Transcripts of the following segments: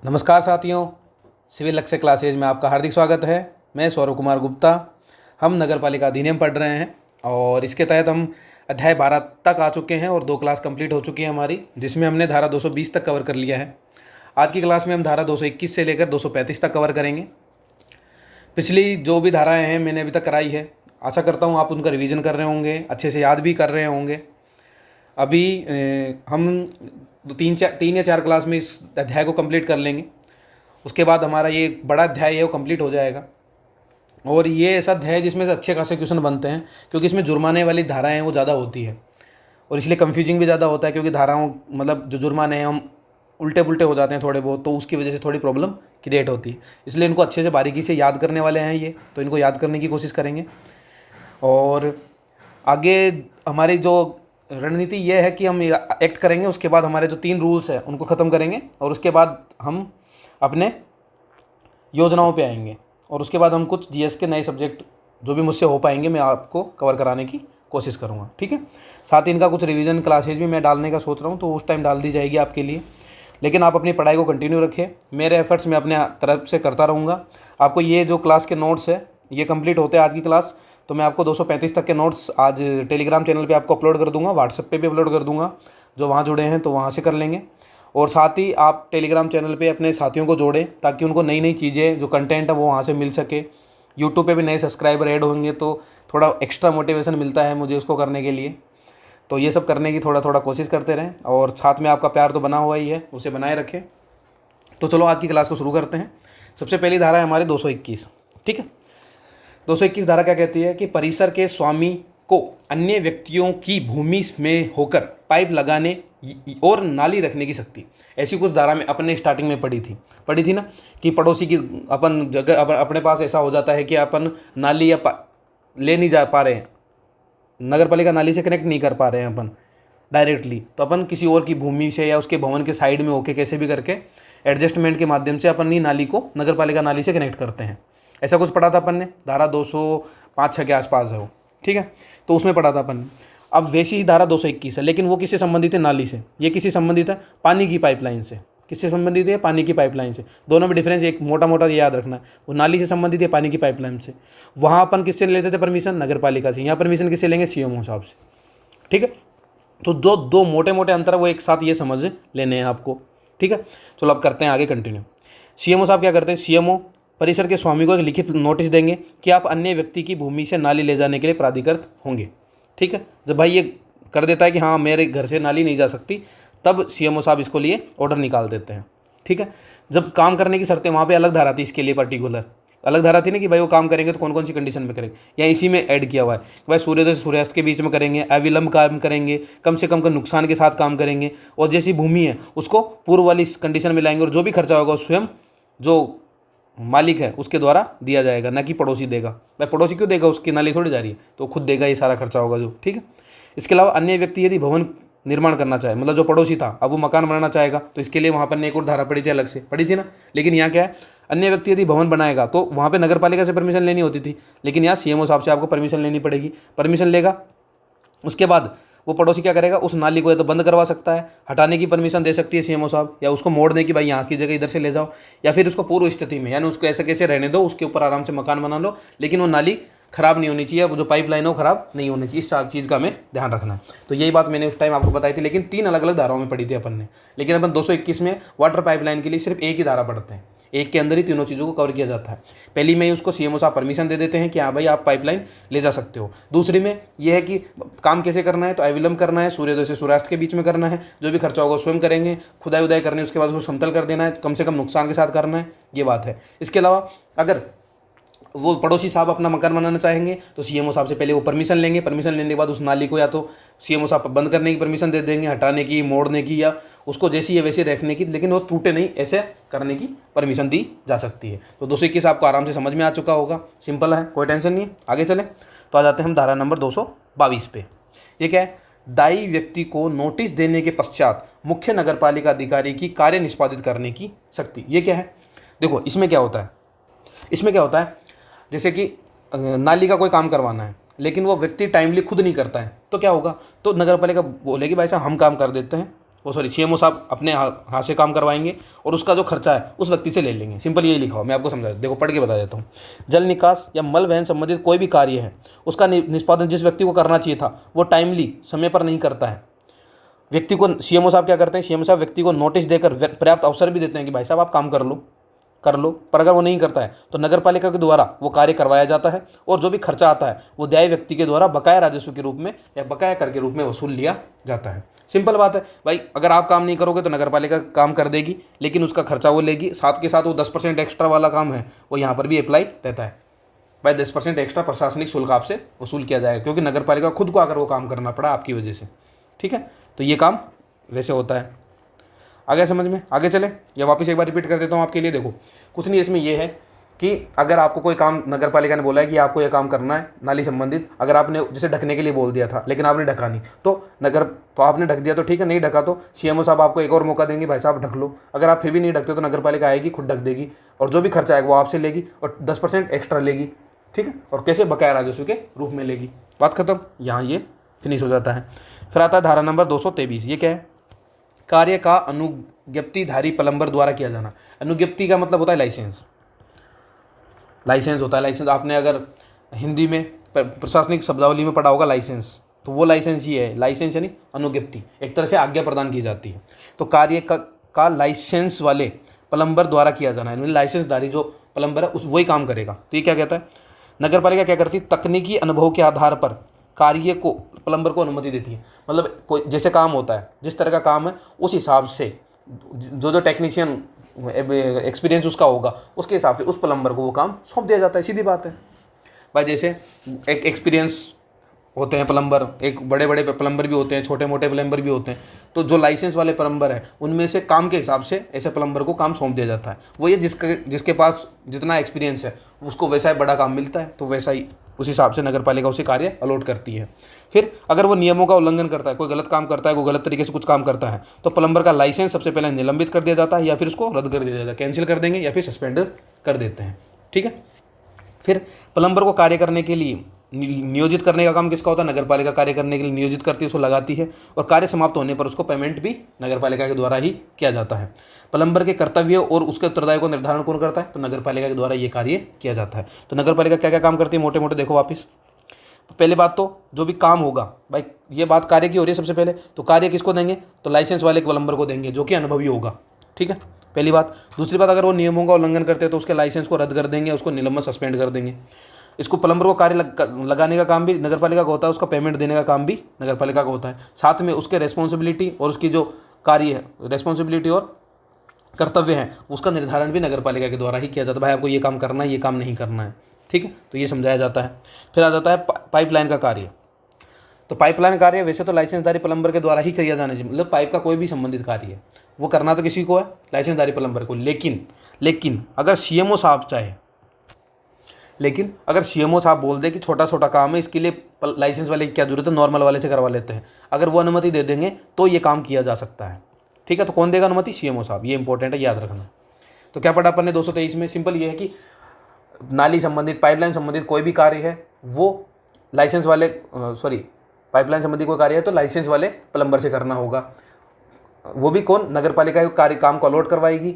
नमस्कार साथियों, सिविल लक्ष्य क्लासेज में आपका हार्दिक स्वागत है। मैं सौरभ कुमार गुप्ता। हम नगर पालिका अधिनियम पढ़ रहे हैं और इसके तहत हम अध्याय 12 तक आ चुके हैं और 2 क्लास कंप्लीट हो चुकी है हमारी, जिसमें हमने धारा 220 तक कवर कर लिया है। आज की क्लास में हम धारा 221 से लेकर 235 तक कवर करेंगे। पिछली जो भी धाराएँ हैं मैंने अभी तक कराई है। आशा करता हूँ आप उनका रिवीजन कर रहे होंगे, अच्छे से याद भी कर रहे होंगे। अभी हम 3 या 4 क्लास में इस अध्याय को कंप्लीट कर लेंगे। उसके बाद हमारा ये बड़ा अध्याय है वो कंप्लीट हो जाएगा। और ये ऐसा अध्याय है जिसमें से अच्छे खासे क्वेश्चन बनते हैं, क्योंकि इसमें जुर्माने वाली धाराएं हैं वो ज़्यादा होती है और इसलिए कंफ्यूजिंग भी ज़्यादा होता है, क्योंकि धाराओं मतलब जो जुर्माने हैं हम उल्टे पुल्टे हो जाते हैं थोड़े बहुत, तो उसकी वजह से थोड़ी प्रॉब्लम क्रिएट होती है। इसलिए इनको अच्छे से बारीकी से याद करने वाले हैं ये, तो इनको याद करने की कोशिश करेंगे। और आगे हमारी जो रणनीति ये है कि हम एक्ट करेंगे, उसके बाद हमारे जो 3 रूल्स हैं उनको ख़त्म करेंगे और उसके बाद हम अपने योजनाओं पे आएंगे और उसके बाद हम कुछ जीएस के नए सब्जेक्ट जो भी मुझसे हो पाएंगे मैं आपको कवर कराने की कोशिश करूँगा, ठीक है। साथ ही इनका कुछ रिवीजन क्लासेज भी मैं डालने का सोच रहा हूँ, तो उस टाइम डाल दी जाएगी आपके लिए। लेकिन आप अपनी पढ़ाई को कंटिन्यू रखें, मेरे एफर्ट्स मैं अपने तरफ से करता रहूँगा। आपको ये जो क्लास के नोट्स है ये कंप्लीट होते हैं आज की क्लास, तो मैं आपको 235 तक के नोट्स आज टेलीग्राम चैनल पे आपको अपलोड कर दूंगा, व्हाट्सएप पे भी अपलोड कर दूंगा। जो वहाँ जुड़े हैं तो वहाँ से कर लेंगे। और साथ ही आप टेलीग्राम चैनल पे अपने साथियों को जोड़ें ताकि उनको नई नई चीज़ें जो कंटेंट है वो वहाँ से मिल सके। यूट्यूब पे भी नए सब्सक्राइबर ऐड होंगे तो थोड़ा एक्स्ट्रा मोटिवेशन मिलता है मुझे उसको करने के लिए। तो ये सब करने की थोड़ा थोड़ा कोशिश करते रहें और साथ में आपका प्यार तो बना हुआ ही है, उसे बनाए रखें। तो चलो आज की क्लास को शुरू करते हैं। सबसे पहली धारा है हमारे 221, ठीक है। 221 धारा क्या कहती है कि परिसर के स्वामी को अन्य व्यक्तियों की भूमि में होकर पाइप लगाने और नाली रखने की शक्ति। ऐसी कुछ धारा में अपने स्टार्टिंग में पढ़ी थी ना कि पड़ोसी की अपन जगह अपने पास ऐसा हो जाता है कि अपन नाली या ले नहीं जा पा रहे हैं, नगर पालिका नाली से कनेक्ट नहीं कर पा रहे हैं अपन डायरेक्टली, तो अपन किसी और की भूमि से या उसके भवन के साइड में होके कैसे भी करके एडजस्टमेंट के माध्यम से अपन नाली को नगर पालिका नाली से कनेक्ट करते हैं। ऐसा कुछ पढ़ा था अपन ने, धारा 205-6 के आसपास है वो, ठीक है। तो उसमें पढ़ा था अपन ने। अब वैसी ही धारा 221 है, लेकिन वो किससे संबंधित है? नाली से। ये किससे संबंधित है? पानी की पाइपलाइन से। किससे संबंधित है? पानी की पाइपलाइन से। दोनों में डिफरेंस एक मोटा मोटा ये याद रखना है, वो नाली से संबंधित है पानी की पाइपलाइन से। वहाँ अपन किससे लेते थे परमिशन? नगर पालिका से। यहाँ परमिशन किससे लेंगे? सीएमओ साहब से, ठीक है। तो जो दो मोटे मोटे अंतर है वो एक साथ ये समझ लेने हैं आपको, ठीक है। चलो अब करते हैं आगे कंटिन्यू। सीएमओ साहब क्या करते हैं? सीएमओ परिसर के स्वामी को एक लिखित नोटिस देंगे कि आप अन्य व्यक्ति की भूमि से नाली ले जाने के लिए प्राधिकृत होंगे, ठीक है। जब भाई ये कर देता है कि हाँ मेरे घर से नाली नहीं जा सकती, तब सीएमओ साहब इसको लिए ऑर्डर निकाल देते हैं, ठीक है। जब काम करने की शर्तें, वहाँ पे अलग धारा थी इसके लिए, पर्टिकुलर अलग धारा थी ना कि भाई वो काम करेंगे तो कौन कौन सी कंडीशन में करेंगे, या इसी में ऐड किया हुआ है कि भाई सूर्योदय से सूर्यास्त के बीच में करेंगे, अविलंब काम करेंगे, कम से कम का नुकसान के साथ काम करेंगे, और जैसी भूमि है उसको पूर्व वाली कंडीशन में लाएंगे, और जो भी खर्चा होगा स्वयं जो मालिक है उसके द्वारा दिया जाएगा, ना कि पड़ोसी देगा। भाई पड़ोसी क्यों देगा? उसकी नाली थोड़ी जा रही है, तो खुद देगा, ये सारा खर्चा होगा जो, ठीक है। इसके अलावा अन्य व्यक्ति यदि भवन निर्माण करना चाहे, मतलब जो पड़ोसी था अब वो मकान बनाना चाहेगा, तो इसके लिए वहाँ पर एक और धारा पड़ी थी, अलग से पड़ी थी ना। लेकिन यहाँ क्या है, अन्य व्यक्ति यदि भवन बनाएगा तो वहाँ पे नगर पालिका से परमिशन लेनी होती थी, लेकिन यहाँ सीएमओ साहब से आपको परमिशन लेनी पड़ेगी। परमिशन लेगा, उसके बाद वो पड़ोसी क्या करेगा? उस नाली को या तो बंद करवा सकता है, हटाने की परमिशन दे सकती है सीएमओ साहब, या उसको मोड़ने की, भाई यहाँ की जगह इधर से ले जाओ, या फिर उसको पूर्व स्थिति में, यानी उसको ऐसे कैसे रहने दो, उसके ऊपर आराम से मकान बना लो, लेकिन वो नाली खराब नहीं होनी चाहिए, वो जो पाइपलाइन हो खराब नहीं होनी चाहिए। इस चीज़ का हमें ध्यान रखना है। तो यही बात मैंने उस टाइम आपको बताई थी, लेकिन 3 अलग अलग धाराओं में पढ़ी थी अपन ने। लेकिन अपन 221 में वाटर पाइपलाइन के लिए सिर्फ एक ही धारा पढ़ते हैं, एक के अंदर ही तीनों चीज़ों को कवर किया जाता है। पहली में उसको सीएमओ साहब परमिशन दे देते हैं कि हाँ भाई आप पाइपलाइन ले जा सकते हो। दूसरी में यह है कि काम कैसे करना है, तो अविलंब करना है, सूर्योदय से सूर्यास्त के बीच में करना है, जो भी खर्चा होगा स्वयं करेंगे, खुदाई उदाई करनी है, उसके बाद उसको समतल कर देना है, कम से कम नुकसान के साथ करना है, ये बात है। इसके अलावा अगर वो पड़ोसी साहब अपना मकान बनाना चाहेंगे तो सीएमओ साहब से पहले वो परमिशन लेंगे। परमिशन लेने के बाद उस नाली को या तो सीएमओ साहब बंद करने की परमिशन दे देंगे, हटाने की, मोड़ने की, या उसको जैसी है वैसी रखने की, लेकिन वो टूटे नहीं ऐसे करने की परमिशन दी जा सकती है। तो 221 आपको आराम से समझ में आ चुका होगा, सिंपल है, कोई टेंशन नहीं है। आगे चलें तो आ जाते हैं हम धारा नंबर 222 पे। ये क्या है? दायी व्यक्ति को नोटिस देने के पश्चात मुख्य नगर पालिका अधिकारी की कार्य निष्पादित करने की शक्ति। ये क्या है? देखो इसमें क्या होता है, इसमें क्या होता है, जैसे कि नाली का कोई काम करवाना है, लेकिन वो व्यक्ति टाइमली खुद नहीं करता है, तो क्या होगा? तो नगर पालिका बोलेगी भाई साहब हम काम कर देते हैं, वो सॉरी सीएमओ साहब अपने हाथ से काम करवाएंगे और उसका जो खर्चा है उस व्यक्ति से ले लेंगे। सिंपल यही लिखा हो, मैं आपको समझा देखो पढ़ के बता देता हूँ। जल निकास या मल वहन संबंधित कोई भी कार्य है उसका निष्पादन जिस व्यक्ति को करना चाहिए था वो टाइमली समय पर नहीं करता है, व्यक्ति को सीएमओ साहब क्या करते हैं, सीएमओ साहब व्यक्ति को नोटिस देकर पर्याप्त अवसर भी देते हैं कि भाई साहब आप काम कर लो। पर अगर वो नहीं करता है तो नगर पालिका के द्वारा वो कार्य करवाया जाता है और जो भी खर्चा आता है वो दायी व्यक्ति के द्वारा बकाया राजस्व के रूप में या बकाया कर के रूप में वसूल लिया जाता है। सिंपल बात है भाई, अगर आप काम नहीं करोगे तो नगर पालिका काम कर देगी, लेकिन उसका खर्चा वो लेगी, साथ के साथ वो 10% एक्स्ट्रा वाला काम है वो यहाँ पर भी अप्लाई रहता है। भाई 10% एक्स्ट्रा प्रशासनिक शुल्क आपसे वसूल किया जाएगा, क्योंकि नगर पालिका खुद को अगर वो काम करना पड़ा आपकी वजह से। ठीक है, तो ये काम वैसे होता है। आगे समझ में, आगे चले या वापस एक बार रिपीट कर देता हूँ आपके लिए। देखो कुछ नहीं, इसमें यह है कि अगर आपको कोई काम नगर पालिका ने बोला है कि आपको यह काम करना है नाली संबंधित, अगर आपने जैसे ढकने के लिए बोल दिया था लेकिन आपने ढका नहीं तो आपने ढक दिया तो ठीक है, नहीं ढका तो सीएमओ साहब आपको एक और मौका देंगे, भाई साहब ढक लो। अगर आप फिर भी नहीं ढकते तो नगर पालिका आएगी, खुद ढक देगी और जो भी खर्चा आएगा वो आपसे लेगी और 10% एक्स्ट्रा लेगी। ठीक है, और कैसे, बकाया राजस्व के रूप में लेगी। बात खत्म, यहाँ ये फिनिश हो जाता है। फिर आता है धारा नंबर 223। ये क्या है, कार्य का अनुज्ञप्तिधारी प्लम्बर द्वारा किया जाना। अनुज्ञप्ति का मतलब होता है लाइसेंस होता है। लाइसेंस आपने अगर हिंदी में प्रशासनिक शब्दावली में पढ़ा होगा लाइसेंस, तो वो लाइसेंस ही है। लाइसेंस यानी अनुज्ञप्ति, एक तरह से आज्ञा प्रदान की जाती है। तो कार्य का लाइसेंस वाले प्लम्बर द्वारा किया जाना है, लाइसेंसधारी जो प्लम्बर है उस वही काम करेगा। तो ये क्या कहता है, नगर पालिका क्या करती है, तकनीकी अनुभव के आधार पर कार्य को प्लम्बर को अनुमति देती है। मतलब कोई जैसे काम होता है, जिस तरह का काम है उस हिसाब से जो टेक्नीशियन एक्सपीरियंस उसका होगा उसके हिसाब से उस प्लम्बर को वो काम सौंप दिया जाता है। सीधी बात है भाई, जैसे एक एक्सपीरियंस होते हैं प्लम्बर, एक बड़े बड़े प्लम्बर भी होते हैं, छोटे मोटे प्लम्बर भी होते हैं। तो जो लाइसेंस वाले प्लम्बर है उनमें से काम के हिसाब से ऐसे प्लम्बर को काम सौंप दिया जाता है। वो ये जिसके पास जितना एक्सपीरियंस है उसको वैसा ही बड़ा काम मिलता है, तो वैसा ही उस हिसाब से नगर पालिका उसे कार्य अलॉट करती है। फिर अगर वो नियमों का उल्लंघन करता है, कोई गलत काम करता है, कोई गलत तरीके से कुछ काम करता है, तो प्लम्बर का लाइसेंस सबसे पहले निलंबित कर दिया जाता है या फिर उसको रद्द कर दिया जाता है, कैंसिल कर देंगे या फिर सस्पेंड कर देते हैं। ठीक है, फिर प्लम्बर को कार्य करने के लिए नियोजित करने का काम किसका होता है, नगर पालिका कार्य करने के लिए नियोजित करती है, उसको लगाती है और कार्य समाप्त होने पर उसको पेमेंट भी नगर पालिका के द्वारा ही किया जाता है। प्लम्बर के कर्तव्य और उसके उत्तरदायी को निर्धारण कौन करता है, तो नगर पालिका के द्वारा ये कार्य किया जाता है। तो नगर पालिका क्या क्या काम करती है, मोटे मोटे देखो वापिस। पहले बात तो जो भी काम होगा भाई, ये बात कार्य की हो रही है सबसे पहले, तो कार्य किसको देंगे, तो लाइसेंस वाले प्लम्बर को देंगे जो कि अनुभवी होगा। ठीक है, पहली बात। दूसरी बात, अगर वो नियमों का उल्लंघन करते हैं तो उसके लाइसेंस को रद्द कर देंगे, उसको निलंबन सस्पेंड कर देंगे। इसको प्लम्बर को कार्य लगाने का काम भी नगर पालिका का होता है, उसका पेमेंट देने का काम भी नगर पालिका का होता है। साथ में उसके रेस्पॉन्सिबिलिटी और उसकी जो कार्य है, रेस्पॉन्सिबिलिटी और कर्तव्य है, उसका निर्धारण भी नगर पालिका के द्वारा ही किया जाता है। भाई आपको ये काम करना है, ये काम नहीं करना है। ठीक है, तो ये समझाया जाता है। फिर आ जाता है पाइपलाइन का कार्य। तो पाइपलाइन कार्य वैसे तो लाइसेंसधारी प्लम्बर के द्वारा ही किया जाना चाहिए, मतलब पाइप का कोई भी संबंधित कार्य है वो करना तो किसी को है, लाइसेंसधारी प्लम्बर को। लेकिन अगर सीएमओ साहब चाहे, लेकिन अगर सीएमओ साहब बोल दे कि छोटा छोटा काम है, इसके लिए लाइसेंस वाले की क्या जरूरत है, नॉर्मल वाले से करवा लेते हैं, अगर वो अनुमति दे देंगे तो ये काम किया जा सकता है। ठीक है, तो कौन देगा अनुमति, सीएमओ साहब। ये इंपॉर्टेंट है, याद रखना। तो क्या पढ़ा अपन ने 223 में, सिंपल ये है कि नाली संबंधित, पाइपलाइन संबंधित कोई भी कार्य है वो लाइसेंस वाले पाइपलाइन संबंधी कोई कार्य है तो लाइसेंस वाले प्लम्बर से करना होगा। वो भी कौन, नगर पालिका कार्य काम को अलॉट करवाएगी,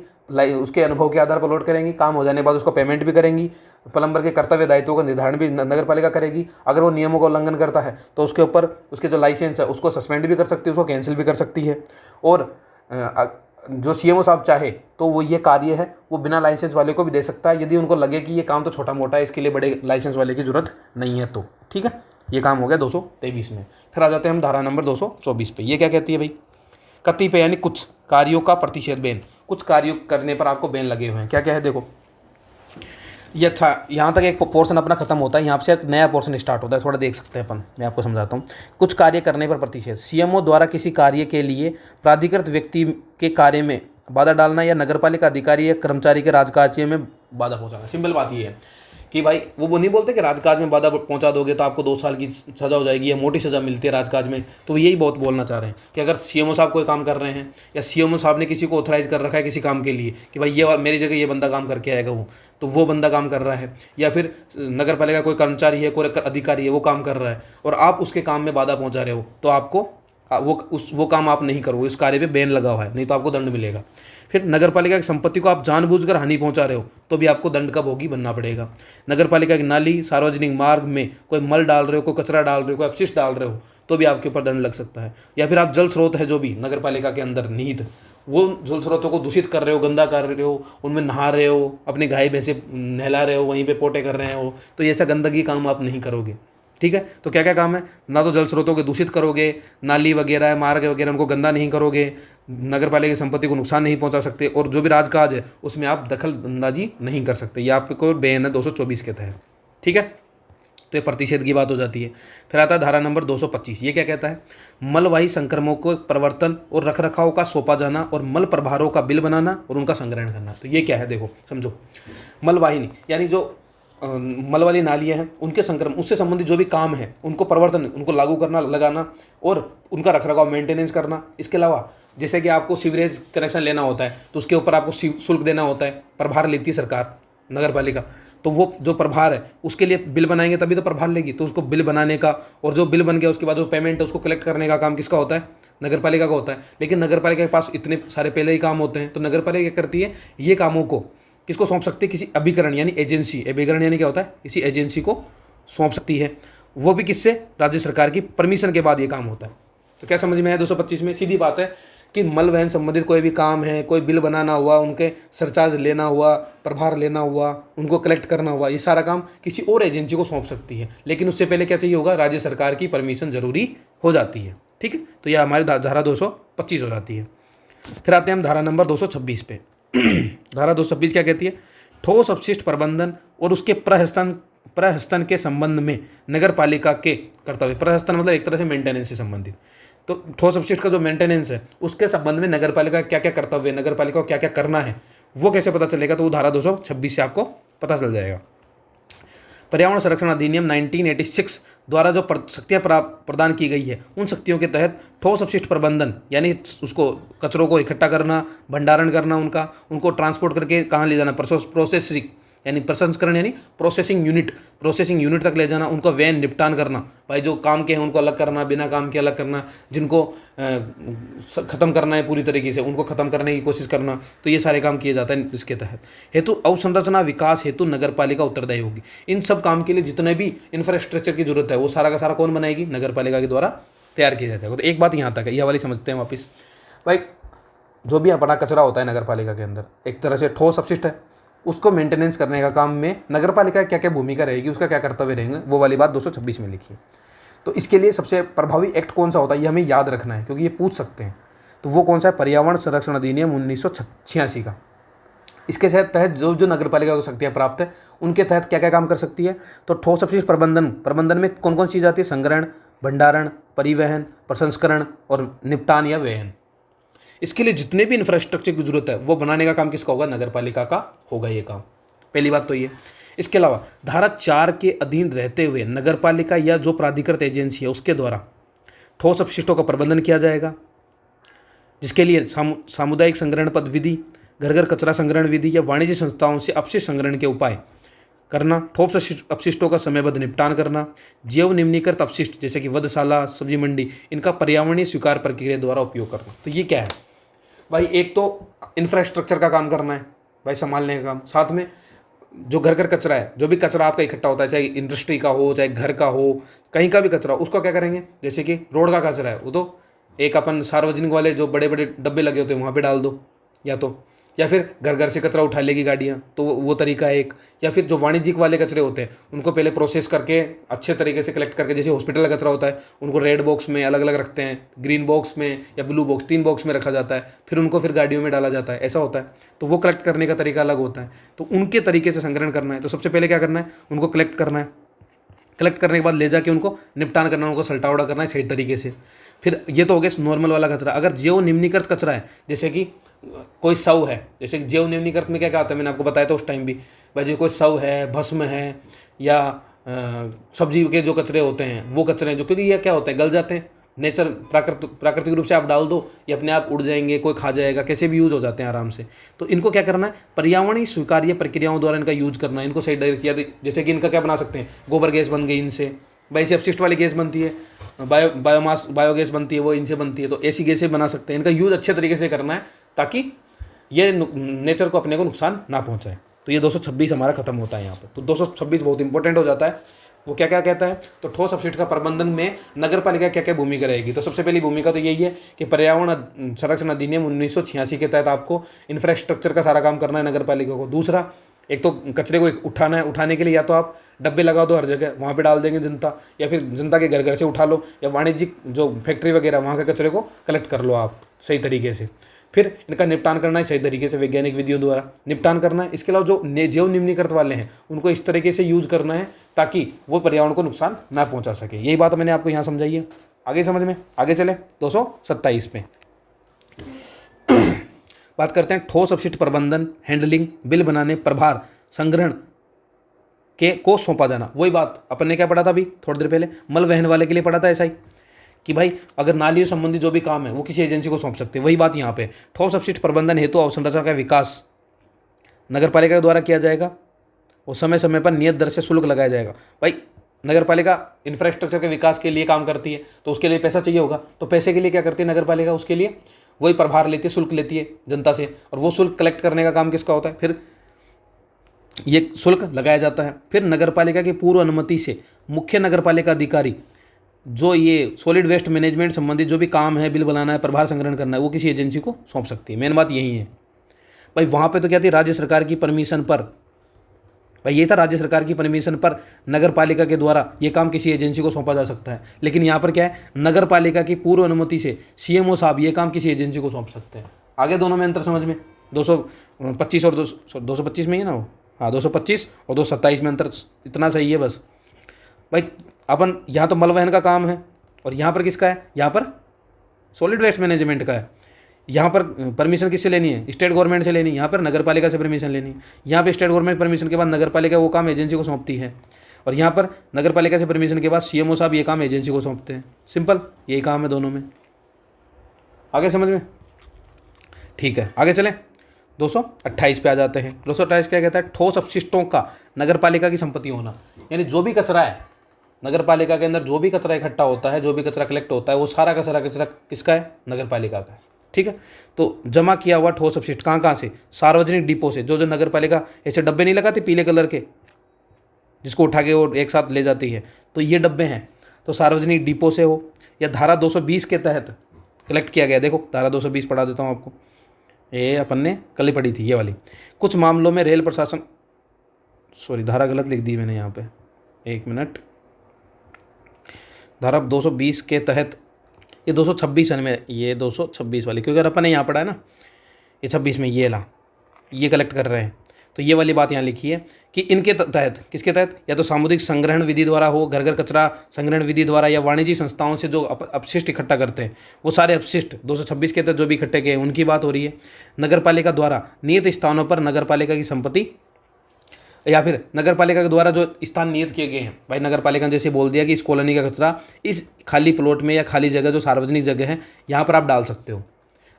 उसके अनुभव के आधार पर अलॉट करेंगी, काम हो जाने के बाद उसको पेमेंट भी करेंगी। प्लम्बर के कर्तव्य दायित्वों का निर्धारण भी नगर पालिका करेगी। अगर वो नियमों का उल्लंघन करता है तो उसके ऊपर उसके जो लाइसेंस है उसको सस्पेंड भी कर सकती है, उसको कैंसिल भी कर सकती है। और जो सीएमओ साहब चाहे तो वो ये कार्य है वो बिना लाइसेंस वाले को भी दे सकता है, यदि उनको लगे कि ये काम तो छोटा मोटा है, इसके लिए बड़े लाइसेंस वाले की जरूरत नहीं है तो। ठीक है, ये काम हो गया 223 में। फिर आ जाते हैं हम धारा नंबर 224 पे। ये क्या कहती है भाई, कतिपय यानी कुछ कार्यों का प्रतिषेध बैन। कुछ कार्यों करने पर आपको बैन लगे हुए हैं। क्या क्या है देखो, ये था, यहाँ तक एक पोर्शन अपना खत्म होता है, यहाँ से एक नया पोर्शन स्टार्ट होता है, थोड़ा देख सकते हैं अपन। मैं आपको समझाता हूँ। कुछ कार्य करने पर प्रतिषेध, सीएमओ द्वारा किसी कार्य के लिए प्राधिकृत व्यक्ति के कार्य में बाधा डालना या नगरपालिका अधिकारी या कर्मचारी के राजकार्य में बाधा पहुँचाना। सिंपल बात ये है कि भाई वो नहीं बोलते कि राजकाज में बाधा पहुंचा दोगे तो आपको 2 साल की सज़ा हो जाएगी या मोटी सज़ा मिलती है राजकाज में। तो यही बहुत बोलना चाह रहे हैं कि अगर सीएमओ साहब कोई काम कर रहे हैं या सीएमओ साहब ने किसी को ऑथराइज कर रखा है किसी काम के लिए कि भाई ये मेरी जगह ये बंदा काम करके आएगा, वो बंदा काम कर रहा है, या फिर नगर पालिका कोई कर्मचारी है, कोई अधिकारी है, वो काम कर रहा है और आप उसके काम में बाधा पहुँचा रहे हो, तो आपको वो काम आप नहीं करोगे, उस कार्य पे बैन लगा हुआ है, नहीं तो आपको दंड मिलेगा। फिर नगर पालिका की संपत्ति को आप जानबूझकर हानि पहुंचा रहे हो तो भी आपको दंड का भोगी बनना पड़ेगा। नगर पालिका की नाली, सार्वजनिक मार्ग में कोई मल डाल रहे हो, कोई कचरा डाल रहे हो, कोई अपशिष्ट डाल रहे हो तो भी आपके ऊपर दंड लग सकता है। या फिर आप जल स्रोत है जो भी नगर पालिका के अंदर निहित, वो जल स्रोतों को दूषित कर रहे हो, गंदा कर रहे हो, उनमें नहा रहे हो, अपनी गाय भैंसे नहला रहे हो, वहीं पे पोटे कर रहे हो, तो ये ऐसा गंदगी काम आप नहीं करोगे। ठीक है, तो क्या क्या काम है, ना तो जल स्रोतों को दूषित करोगे, नाली वगैरह मार्ग वगैरह उनको गंदा नहीं करोगे, नगर पालिका की संपत्ति को नुकसान नहीं पहुंचा सकते, और जो भी राजकाज है उसमें आप दखल अंदाजी नहीं कर सकते। ये आपको बैन है 224 के तहत। ठीक है, तो ये प्रतिषेध की बात हो जाती है। फिर आता है धारा नंबर 225। ये क्या कहता है, मलवाही संक्रमणों को प्रवर्तन और रखरखाव का सौंपा जाना और मल प्रभारों का बिल बनाना और उनका संग्रहण करना। तो ये क्या है, देखो समझो, मलवाहिनी यानी जो मल वाली नालियाँ हैं उनके संक्रमण, उससे संबंधित जो भी काम है उनको प्रवर्तन, उनको लागू करना, लगाना और उनका रखरखाव, मेंटेनेंस करना। इसके अलावा जैसे कि आपको सीवरेज कनेक्शन लेना होता है तो उसके ऊपर आपको शुल्क देना होता है, प्रभार लेती है सरकार, नगर पालिका, तो वो जो प्रभार है उसके लिए बिल बनाएंगे तभी तो प्रभार लेगी, तो उसको बिल बनाने का और जो बिल बन गया उसके बाद जो पेमेंट है उसको कलेक्ट करने का काम किसका होता है, नगर पालिका का होता है। लेकिन नगर पालिका के पास इतने सारे पहले ही काम होते हैं, तो नगर पालिका क्या करती है, ये कामों को किसको सौंप सकती है, किसी अभिकरण यानी एजेंसी, अभिकरण यानी क्या होता है, किसी एजेंसी को सौंप सकती है, वो भी किससे, राज्य सरकार की परमिशन के बाद ये काम होता है। तो क्या समझ में है 225 में, सीधी बात है कि मल वहन संबंधित कोई भी काम है, कोई बिल बनाना हुआ, उनके सरचार्ज लेना हुआ, प्रभार लेना हुआ, उनको कलेक्ट करना हुआ, ये सारा काम किसी और एजेंसी को सौंप सकती है, लेकिन उससे पहले क्या चाहिए होगा, राज्य सरकार की परमिशन जरूरी हो जाती है। ठीक है, तो यह हमारी धारा 225 हो जाती है। फिर आते हैं हम धारा नंबर 226 पे। धारा 226 क्या कहती है, ठोस अपशिष्ट प्रबंधन और उसके प्रहस्तन के संबंध में नगर पालिका के कर्तव्य। प्रहस्तन मतलब एक तरह से मेंटेनेंस से संबंधित, तो ठोस अपशिष्ट का जो मेंटेनेंस है उसके संबंध में नगर पालिका क्या क्या कर्तव्य है, नगर पालिका को क्या क्या करना है, वो कैसे पता चलेगा, तो वो धारा 226 से आपको पता चल जाएगा। पर्यावरण संरक्षण अधिनियम 1986 द्वारा जो शक्तियाँ प्रदान की गई है, उन शक्तियों के तहत ठोस अपशिष्ट प्रबंधन यानी उसको कचरों को इकट्ठा करना, भंडारण करना, उनको ट्रांसपोर्ट करके कहाँ ले जाना, प्रोसेसिंग यानी प्रसंस्करण यानी प्रोसेसिंग यूनिट तक ले जाना, उनको वैन निपटान करना, भाई जो काम के हैं उनको अलग करना, बिना काम के अलग करना, जिनको ख़त्म करना है पूरी तरीके से उनको ख़त्म करने की कोशिश करना, तो ये सारे काम किए जाते हैं इसके तहत। हेतु अवसंरचना विकास हेतु नगर पालिका उत्तरदायी होगी। इन सब काम के लिए जितने भी इंफ्रास्ट्रक्चर की जरूरत है वो सारा का सारा कौन बनाएगी, नगर पालिका के द्वारा तैयार किया जाता है। तो एक बात यहाँ तक है, यह वाली समझते हैं वापस। भाई जो भी बड़ा कचरा होता है नगर पालिका के अंदर, एक तरह से ठोस अपशिष्ट है, उसको मेंटेनेंस करने का काम में नगर पालिका क्या क्या भूमिका रहेगी, उसका क्या कर्तव्य रहेंगे, वो वाली बात 226 में लिखी है। तो इसके लिए सबसे प्रभावी एक्ट कौन सा होता है ये हमें याद रखना है, क्योंकि ये पूछ सकते हैं। तो वो कौन सा है, पर्यावरण संरक्षण अधिनियम 1986 का। इसके तहत जो नगर पालिका को शक्तियाँ प्राप्त है उनके तहत क्या क्या काम कर सकती है, तो ठोस अपशिष्ट प्रबंधन में कौन कौन चीज़ आती है, संग्रहण, भंडारण, परिवहन, प्रसंस्करण और निपटान या वहन। इसके लिए जितने भी इंफ्रास्ट्रक्चर की जरूरत है वो बनाने का काम किसका होगा, नगर पालिका का होगा ये काम। पहली बात तो ये। इसके अलावा धारा 4 के अधीन रहते हुए नगर पालिका या जो प्राधिकृत एजेंसी है उसके द्वारा ठोस अपशिष्टों का प्रबंधन किया जाएगा, जिसके लिए सामुदायिक संग्रहण पद विधि, घर घर कचरा संग्रहण विधि या वाणिज्य संस्थाओं से अपशिष्ट संग्रहण के उपाय करना, ठोस अपशिष्टों का समयबद्ध निपटान करना, जैव निम्नीकृत अपशिष्ट जैसे कि वधशाला, सब्जी मंडी, इनका पर्यावरणीय स्वीकार प्रक्रिया द्वारा उपयोग करना। तो ये क्या है भाई, एक तो इंफ्रास्ट्रक्चर का काम करना है भाई, संभालने का काम, साथ में जो घर घर कचरा है, जो भी कचरा आपका इकट्ठा होता है, चाहे इंडस्ट्री का हो, चाहे घर का हो, कहीं का भी कचरा, उसको क्या करेंगे, जैसे कि रोड का कचरा है वो तो एक अपन सार्वजनिक वाले जो बड़े बड़े डब्बे लगे होते हैं वहाँ पे डाल दो, या फिर घर घर से कचरा उठा लेगी गाड़ियाँ, तो वो तरीका है एक। या फिर जो वाणिज्यिक वाले कचरे होते हैं उनको पहले प्रोसेस करके अच्छे तरीके से कलेक्ट करके, जैसे हॉस्पिटल का कचरा होता है उनको रेड बॉक्स में अलग अलग रखते हैं, ग्रीन बॉक्स में या ब्लू बॉक्स, 3 बॉक्स में रखा जाता है, फिर उनको फिर गाड़ियों में डाला जाता है, ऐसा होता है। तो वो कलेक्ट करने का तरीका अलग होता है, तो उनके तरीके से संग्रहण करना है। तो सबसे पहले क्या करना है, उनको कलेक्ट करना है, कलेक्ट करने के बाद ले जाके उनको निपटान करना, उनको सल्टावड़ा करना है सही तरीके से। फिर ये तो हो गया नॉर्मल वाला कचरा। अगर जैव निम्नीकृत कचरा है, जैसे कि कोई शव है, जैसे कि जैव निम्नीकृत में क्या क्या आता है मैंने आपको बताया था उस टाइम भी, भाई जो कोई शव है, भस्म है, या सब्जी के जो कचरे होते हैं वो कचरे हैं जो, क्योंकि ये क्या होता है, गल जाते हैं, नेचर प्राकृतिक रूप से आप डाल दो ये अपने आप उड़ जाएंगे, कोई खा जाएगा, कैसे भी यूज़ हो जाते हैं आराम से। तो इनको क्या करना है, पर्यावरणीय स्वीकार्य प्रक्रियाओं द्वारा इनका यूज करना है, इनको सही डायरेक्ट किया। जैसे कि इनका क्या बना सकते हैं, गोबर गैस बन गई इनसे, भाई ऐसी अपशिष्ट वाली गैस बनती है, बायोमास बायोगैस बनती है, वो इनसे बनती है। तो ऐसी गैसें बना सकते हैं, इनका यूज़ अच्छे तरीके से करना है ताकि ये नेचर को अपने को नुकसान ना पहुंचाए। तो ये 226 हमारा खत्म होता है यहाँ पे। तो 226 बहुत इंपॉर्टेंट हो जाता है। वो क्या क्या कहता है, तो ठोस अपशिष्ट का प्रबंधन में नगर पालिका क्या क्या भूमिका रहेगी। तो सबसे पहली भूमिका तो यही है कि पर्यावरण संरक्षण अधिनियम 1986 के तहत आपको इंफ्रास्ट्रक्चर का सारा काम करना है नगर पालिका को। दूसरा, एक तो कचरे को उठाना है, उठाने के लिए या तो आप डब्बे लगा दो हर जगह, वहाँ पे डाल देंगे जनता, या फिर जनता के घर घर से उठा लो, या वाणिज्यिक जो फैक्ट्री वगैरह वहाँ के कचरे को कलेक्ट कर लो आप सही तरीके से। फिर इनका निपटान करना है सही तरीके से, वैज्ञानिक विधियों द्वारा निपटान करना है। इसके अलावा जो जैव निम्नीकृत वाले हैं उनको इस तरीके से यूज करना है ताकि वो पर्यावरण को नुकसान ना पहुंचा सके। यही बात मैंने आपको यहाँ समझाई है। आगे समझ में, आगे चले 227 पे बात करते हैं ठोस अपशिष्ट प्रबंधन, हैंडलिंग, बिल बनाने, प्रभार, संग्रहण के को सौंपा जाना। वही बात अपन ने क्या पढ़ा था अभी थोड़ी देर पहले, मल वहन वाले के लिए पढ़ा था ऐसा ही कि भाई अगर नालियों संबंधी जो भी काम है वो किसी एजेंसी को सौंप सकते हैं। वही बात यहाँ पे, ठोस अपशिष्ट प्रबंधन हेतु अवसंरचना का विकास नगर पालिका के द्वारा किया जाएगा और समय समय पर नियत दर से शुल्क लगाया जाएगा। भाई नगर पालिका इंफ्रास्ट्रक्चर के विकास के लिए काम करती है तो उसके लिए पैसा चाहिए होगा, तो पैसे के लिए क्या करती है नगर पालिका, उसके लिए वही प्रभार लेती है, शुल्क लेती है जनता से, और वो शुल्क कलेक्ट करने का काम किसका होता है, फिर ये शुल्क लगाया जाता है। फिर नगर पालिका की पूर्व अनुमति से मुख्य नगर पालिका अधिकारी जो ये सॉलिड वेस्ट मैनेजमेंट संबंधित जो भी काम है, बिल बनाना है, प्रभार संग्रहण करना है, वो किसी एजेंसी को सौंप सकती है। मेन बात यही है भाई। वहाँ पे तो क्या थी, राज्य सरकार की परमिशन पर, भाई ये था राज्य सरकार की परमिशन पर नगर पालिका के द्वारा ये काम किसी एजेंसी को सौंपा जा सकता है। लेकिन यहाँ पर क्या है, नगर पालिका की पूर्व अनुमति से सीएमओ साहब ये काम किसी एजेंसी को सौंप सकते हैं। आगे दोनों में अंतर समझ में, 225 और 225 में ही ना हो, हाँ 225 और 227 में अंतर इतना सही है बस। भाई अपन यहाँ तो मल वहन का काम है और यहाँ पर किसका है, यहाँ पर सॉलिड वेस्ट मैनेजमेंट का है। यहाँ पर परमिशन किससे लेनी है, स्टेट गवर्नमेंट से लेनी है, यहाँ पर नगर पालिका से परमिशन लेनी है। यहाँ पे स्टेट गवर्नमेंट परमिशन के बाद नगर पालिका वो काम एजेंसी को सौंपती है, और यहाँ पर नगर पालिका से परमिशन के बाद सीएमओ साहब ये काम एजेंसी को सौंपते हैं। सिंपल यही काम है दोनों में। आगे समझ में, ठीक है आगे चलें। 228 पे आ जाते हैं। 228 क्या कहता है, ठोस अपशिष्टों का नगर पालिका की संपत्ति होना। यानी जो भी कचरा है नगर पालिका के अंदर, जो भी कचरा इकट्ठा होता है, जो भी कचरा कलेक्ट होता है, वो सारा कचरा किसका है, नगर पालिका का है। ठीक है, तो जमा किया हुआ ठोस अपशिष्ट कहाँ से, सार्वजनिक डिपो से, जो जो नगर पालिका ऐसे डब्बे नहीं लगाती पीले कलर के जिसको उठा के वो एक साथ ले जाती है, तो ये डब्बे हैं, तो सार्वजनिक डिपो से हो, या धारा 220 के तहत कलेक्ट किया गया। देखो धारा 220 पढ़ा देता हूँ आपको, ये अपन ने कल ही पढ़ी थी ये वाली। कुछ मामलों में रेल प्रशासन, सॉरी धारा गलत लिख दी मैंने यहाँ पे, एक मिनट, धारा 220 के तहत, ये 226 है में, ये 226 वाली, क्योंकि अगर अपन ने यहाँ पढ़ा है ना, ये 26 में ये ला, ये कलेक्ट कर रहे हैं, तो ये वाली बात यहाँ लिखी है कि इनके तहत, किसके तहत, या तो सामुदायिक संग्रहण विधि द्वारा हो, घर घर कचरा संग्रहण विधि द्वारा, या वाणिज्यिक संस्थाओं से जो अपशिष्ट इकट्ठा करते हैं, वो सारे अपशिष्ट 226 के तहत जो भी इकट्ठे किए उनकी बात हो रही है। नगर पालिका द्वारा नियत स्थानों पर नगर पालिका की संपत्ति, या फिर नगर पालिका के द्वारा जो स्थान नियत किए गए हैं, भाई नगर पालिका ने जैसे बोल दिया कि इस कॉलोनी का कचरा इस खाली प्लॉट में या खाली जगह जो सार्वजनिक जगह है यहाँ पर आप डाल सकते हो।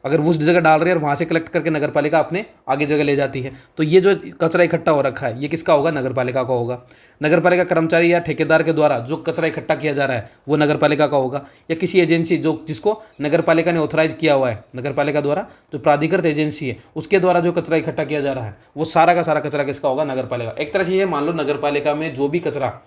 अगर वो उस जगह डाल रहे हैं और वहाँ से कलेक्ट करके नगर पालिका अपने आगे जगह ले जाती है, तो ये जो कचरा इकट्ठा हो रखा है ये किसका होगा, नगर पालिका का होगा। नगर पालिका कर्मचारी या ठेकेदार के द्वारा जो कचरा इकट्ठा किया जा रहा है वो नगर पालिका का होगा, या किसी एजेंसी जो जिसको नगर पालिका ने ऑथराइज किया हुआ है, नगर पालिका द्वारा जो प्राधिकृत एजेंसी है उसके द्वारा जो कचरा इकट्ठा किया जा रहा है वो सारा का सारा कचरा किसका होगा, नगर पालिका। एक तरह से ये मान लो नगर पालिका में जो भी कचरा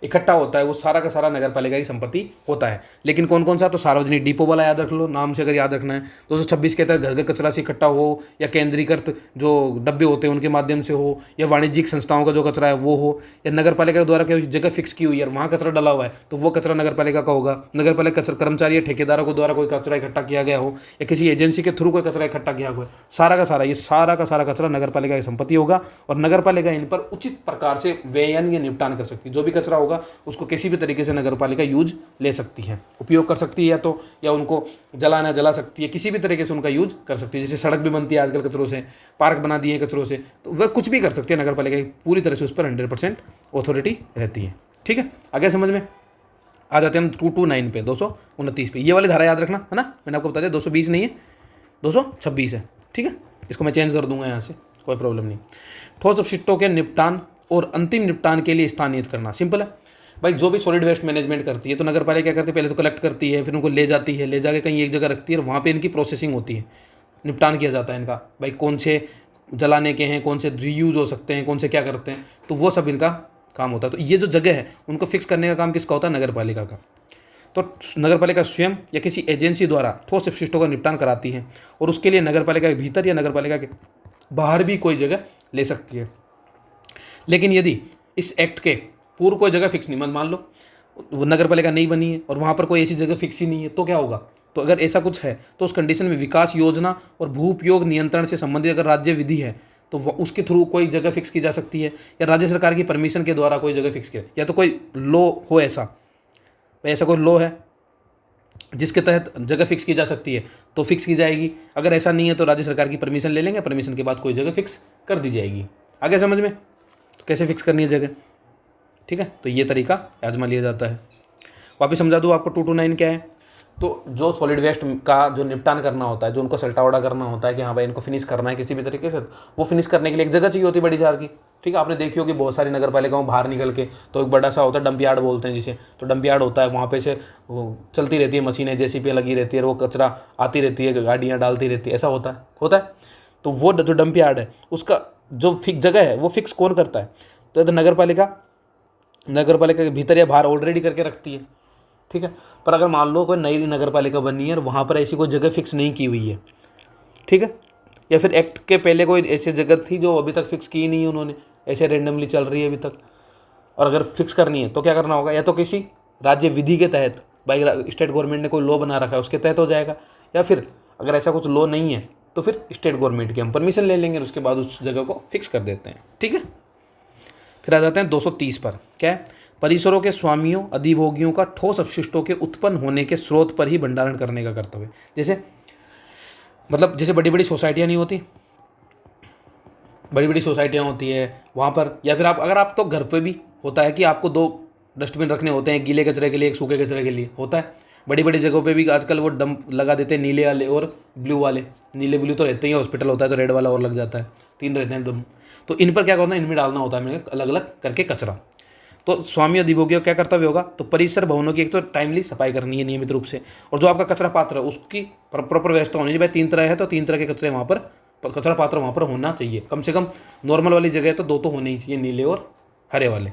इकट्ठा होता है वो सारा का सारा नगर पालिका की संपत्ति होता है। लेकिन कौन कौन सा, तो सार्वजनिक डिपो वाला याद रख लो, नाम से अगर याद रखना है। 226 के तहत घर घर कचरा से इकट्ठा हो, या केंद्रीकृत जो डब्बे होते हैं उनके माध्यम से हो, या वाणिज्यिक संस्थाओं का जो कचरा है वो हो, या नगर पालिका के द्वारा कोई जगह फिक्स की हुई है वहाँ कचरा डला हुआ है तो वो कचरा नगर पालिका का होगा। नगर पालिका कचरा कर्मचारी या ठेकेदारों के द्वारा कोई कचरा इकट्ठा किया गया हो, या किसी एजेंसी के थ्रू कोई कचरा इकट्ठा किया हुआ है, सारा का सारा, ये सारा का सारा कचरा नगर पालिका की संपत्ति होगा। और नगर पालिका इन पर उचित प्रकार से व्ययन या निपटान कर सकती है। जो भी कचरा होगा उसको किसी भी तरीके से नगर पालिका यूज ले सकती है, उपयोग कर सकती है, या उनको जला सकती है, किसी भी तरीके से उनका यूज कर सकती है। जैसे सड़क भी बनती है आजकल कचरों से, पार्क बना दिए कचरों से, तो वह कुछ भी कर सकती है नगर पालिका की, पूरी तरह से उस पर 100% अथॉरिटी रहती है। ठीक है, आगे समझ में आ जाते हैं हम 229 पे, 229 पे। ये वाली धारा याद रखना है ना, मैंने आपको बता दिया 220 नहीं है 226 है। ठीक है, इसको मैं चेंज कर दूंगा यहाँ से, कोई प्रॉब्लम नहीं। ठोस अपशिष्टों के निपटान और अंतिम निपटान के लिए स्थान नियत करना, सिंपल है। भाई जो भी सॉलिड वेस्ट मैनेजमेंट करती है तो नगर पालिका क्या करती है, पहले तो कलेक्ट करती है, फिर उनको ले जाती है, ले जाके कहीं एक जगह रखती है और वहाँ पे इनकी प्रोसेसिंग होती है, निपटान किया जाता है इनका, भाई कौन से जलाने के हैं, कौन से रीयूज हो सकते हैं, कौन से क्या करते हैं, तो वो सब इनका काम होता है। तो ये जो जगह है उनको फिक्स करने का काम किसका होता है, नगर पालिका का। तो नगर पालिका स्वयं या किसी एजेंसी द्वारा ठोस अपशिष्टों का निपटान कराती है और उसके लिए नगर पालिका के भीतर या नगर पालिका के बाहर भी कोई जगह ले सकती है। लेकिन यदि इस एक्ट के पूर्व कोई जगह फिक्स नहीं, मान लो वो नगर पालिका नहीं बनी है और वहाँ पर कोई ऐसी जगह फिक्स ही नहीं है, तो क्या होगा, तो अगर ऐसा कुछ है तो उस कंडीशन में विकास योजना और भू उपयोग नियंत्रण से संबंधित अगर राज्य विधि है तो उसके थ्रू कोई जगह फिक्स की जा सकती है, या राज्य सरकार की परमिशन के द्वारा कोई जगह फिक्स किया, या तो कोई लॉ हो ऐसा कोई लॉ है जिसके तहत जगह फिक्स की जा सकती है तो फिक्स की जाएगी। अगर ऐसा नहीं है तो राज्य सरकार की परमिशन ले लेंगे, परमिशन के बाद कोई जगह फिक्स कर दी जाएगी। आगे समझ में, तो कैसे फिक्स करनी है जगह, ठीक है। तो ये तरीका आजमा लिया जाता है। वापस समझा दूँ आपको 229 क्या है। तो जो सॉलिड वेस्ट का जो निपटान करना होता है, जो उनको सल्टावड़ा करना होता है कि हाँ भाई इनको फिनिश करना है किसी भी तरीके से, वो फिनिश करने के लिए एक जगह चाहिए होती है बड़ी जार की, ठीक है। आपने देखी होगी बहुत सारी नगर पालिकाओं बाहर निकल के तो एक बड़ा सा होता है डंप यार्ड बोलते हैं जिसे, तो डंप यार्ड होता है, वहाँ पे से वो चलती रहती है मशीनें, जेसीबी लगी रहती है और वो कचरा आती रहती है, गाड़ियाँ डालती रहती है, ऐसा होता है। तो वो जो डंप यार्ड है उसका जो फिक्स जगह है वो फिक्स कौन करता है, तो नगर पालिका के भीतर या बाहर ऑलरेडी करके रखती है, ठीक है। पर अगर मान लो कोई नई नगर पालिका बनी है और वहाँ पर ऐसी कोई जगह फिक्स नहीं की हुई है, ठीक है, या फिर एक्ट के पहले कोई ऐसी जगह थी जो अभी तक फिक्स की नहीं है उन्होंने, ऐसे रेंडमली चल रही है अभी तक, और अगर फिक्स करनी है तो क्या करना होगा, या तो किसी राज्य विधि के तहत, भाई स्टेट गवर्नमेंट ने कोई लॉ बना रखा है उसके तहत हो जाएगा, या फिर अगर ऐसा कुछ लॉ नहीं है तो फिर स्टेट गवर्नमेंट की हम परमिशन ले लेंगे और उसके बाद उस जगह को फिक्स कर देते हैं, ठीक है। फिर आ जाते हैं 230 पर, क्या है, परिसरों के स्वामियों अधिभोगियों का ठोस अपशिष्टों के उत्पन्न होने के स्रोत पर ही भंडारण करने का कर्तव्य। जैसे मतलब जैसे बड़ी बड़ी सोसाइटियाँ नहीं होती, बड़ी बड़ी सोसाइटियाँ होती है वहाँ पर, या फिर अगर आप तो घर पे भी होता है कि आपको 2 डस्टबिन रखने होते हैं, गीले कचरे के लिए, एक सूखे कचरे के लिए होता है। बड़ी बड़ी जगहों पे भी आजकल वो डंप लगा देते हैं, नीले वाले और ब्लू वाले। नीले ब्लू तो रहते ही, हॉस्पिटल होता है तो रेड वाला और लग जाता है, 3 रहते हैं डंप। तो इन पर क्या करना है, इनमें डालना होता है हमें अलग अलग करके कचरा। तो स्वामी अधिभोगियों क्या कर्तव्य होगा, तो परिसर भवनों की एक तो टाइमली सफाई करनी है नियमित रूप से, और जो आपका कचरा पात्र है उसकी प्रॉपर व्यवस्था होनी चाहिए। भाई 3 तरह है तो 3 तरह के कचरे वहाँ पर, कचरा पात्र वहाँ पर होना चाहिए, कम से कम नॉर्मल वाली जगह है तो 2 तो होने ही चाहिए, नीले और हरे वाले।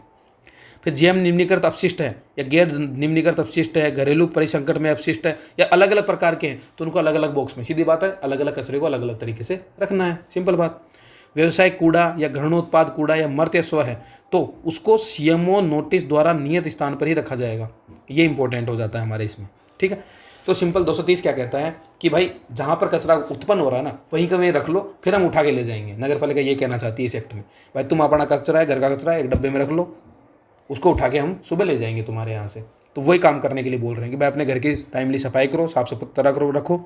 फिर जीएम निम्नीकृत अपशिष्ट है या गैर निम्नीकृत अपशिष्ट है, घरेलू परिसंकट में अपशिष्ट है या अलग अलग प्रकार के हैं तो उनको अलग अलग बॉक्स में, सीधी बात है, अलग अलग कचरे को अलग अलग तरीके से रखना है, सिंपल बात। व्यवसायिक कूड़ा या घृणोत्पाद कूड़ा या मर्त्य स्व है तो उसको सीएमओ नोटिस द्वारा नियत स्थान पर ही रखा जाएगा, ये इंपॉर्टेंट हो जाता है हमारे इसमें, ठीक है। तो सिंपल 230 क्या कहता है कि भाई जहाँ पर कचरा उत्पन्न हो रहा है ना वहीं का वहीं रख लो, फिर हम उठा के ले जाएंगे। नगर पालिका ये कहना चाहती है इस एक्ट में, भाई तुम अपना कचरा है, घर का कचरा है, एक डब्बे में रख लो, उसको उठा के हम सुबह ले जाएंगे तुम्हारे यहाँ से। तो वही काम करने के लिए बोल रहे हैं कि भाई अपने घर की टाइमली सफाई करो, साफ सुथरा करो, रखो।